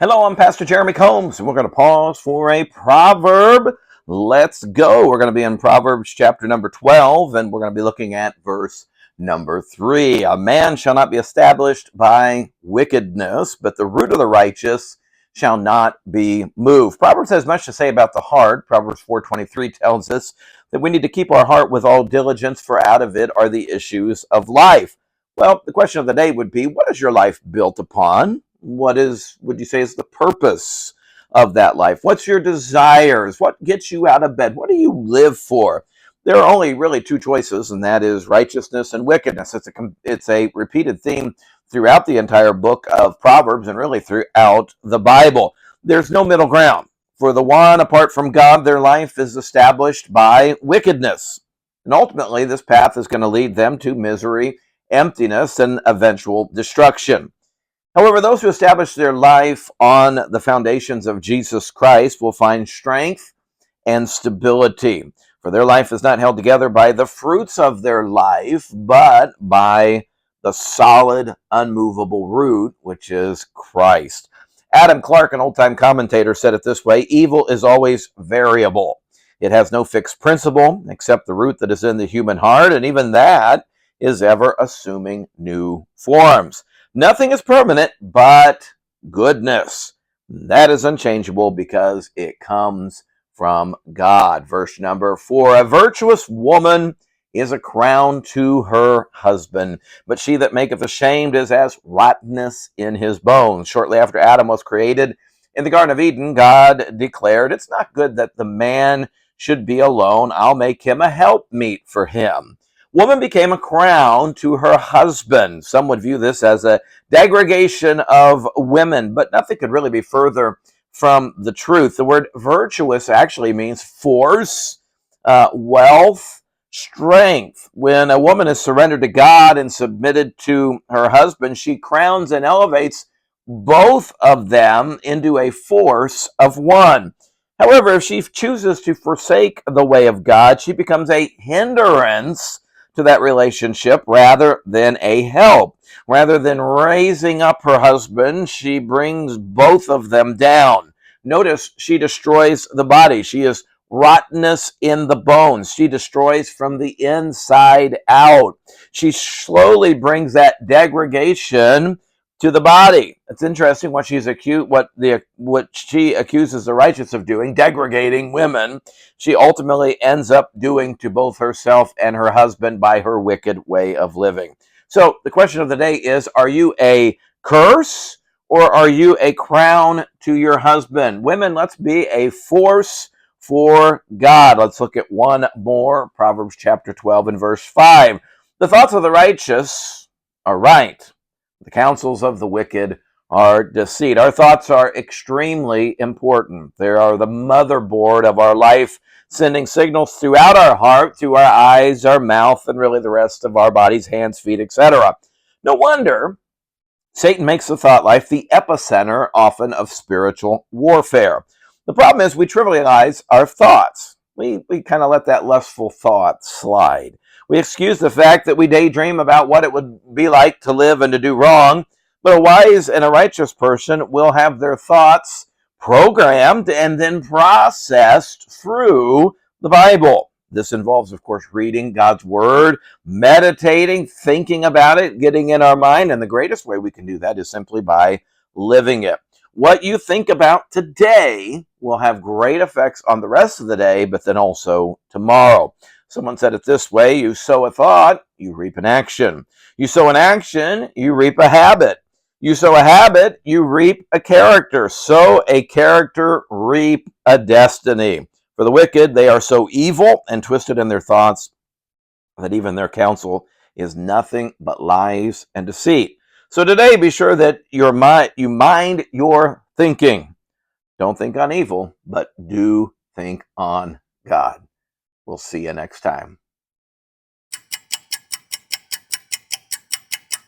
Hello, I'm Pastor Jeremy Combs, and we're going to pause for a proverb. Let's go. We're going to be in Proverbs chapter number 12, and we're going to be looking at verse number 3. A man shall not be established by wickedness, but the root of the righteous shall not be moved. Proverbs has much to say about the heart. Proverbs 4:23 tells us that we need to keep our heart with all diligence, for out of it are the issues of life. Well, the question of the day would be, what is your life built upon? Would you say is the purpose of that life? What's your desires? What gets you out of bed? What do you live for? There are only really two choices, and that is righteousness and wickedness. It's a repeated theme throughout the entire book of Proverbs and really throughout the Bible. There's no middle ground. For the one, apart from God, their life is established by wickedness. And ultimately, this path is going to lead them to misery, emptiness, and eventual destruction. However, those who establish their life on the foundations of Jesus Christ will find strength and stability. For their life is not held together by the fruits of their life, but by the solid, unmovable root, which is Christ. Adam Clarke, an old-time commentator, said it this way: evil is always variable. It has no fixed principle except the root that is in the human heart, and even that is ever assuming new forms. Nothing is permanent but goodness. That is unchangeable because it comes from God. Verse number 4, a virtuous woman is a crown to her husband, but she that maketh ashamed is as rottenness in his bones. Shortly after Adam was created in the Garden of Eden, God declared, it's not good that the man should be alone. I'll make him a helpmeet for him. Woman became a crown to her husband. Some would view this as a degradation of women, but nothing could really be further from the truth. The word virtuous actually means force, wealth, strength. When a woman is surrendered to God and submitted to her husband, she crowns and elevates both of them into a force of one. However, if she chooses to forsake the way of God, she becomes a hindrance to that relationship rather than a help. Rather than raising up her husband, she brings both of them down. Notice she destroys the body. She is rottenness in the bones. She destroys from the inside out. She slowly brings that degradation to the body. It's interesting what she accuses the righteous of doing, degrading women. She ultimately ends up doing to both herself and her husband by her wicked way of living. So the question of the day is, are you a curse or are you a crown to your husband? Women, let's be a force for God. Let's look at one more. Proverbs chapter 12 and verse 5. The thoughts of the righteous are right. The counsels of the wicked are deceit. Our thoughts are extremely important. They are the motherboard of our life, sending signals throughout our heart, through our eyes, our mouth, and really the rest of our bodies, hands, feet, etc. No wonder Satan makes the thought life the epicenter often of spiritual warfare. The problem is we trivialize our thoughts. We kind of let that lustful thought slide. We excuse the fact that we daydream about what it would be like to live and to do wrong, but a wise and a righteous person will have their thoughts programmed and then processed through the Bible. This involves, of course, reading God's Word, meditating, thinking about it, getting in our mind, and the greatest way we can do that is simply by living it. What you think about today will have great effects on the rest of the day, but then also tomorrow. Someone said it this way: you sow a thought, you reap an action. You sow an action, you reap a habit. You sow a habit, you reap a character. Sow a character, reap a destiny. For the wicked, they are so evil and twisted in their thoughts that even their counsel is nothing but lies and deceit. So today, be sure that you mind your thinking. Don't think on evil, but do think on God. We'll see you next time.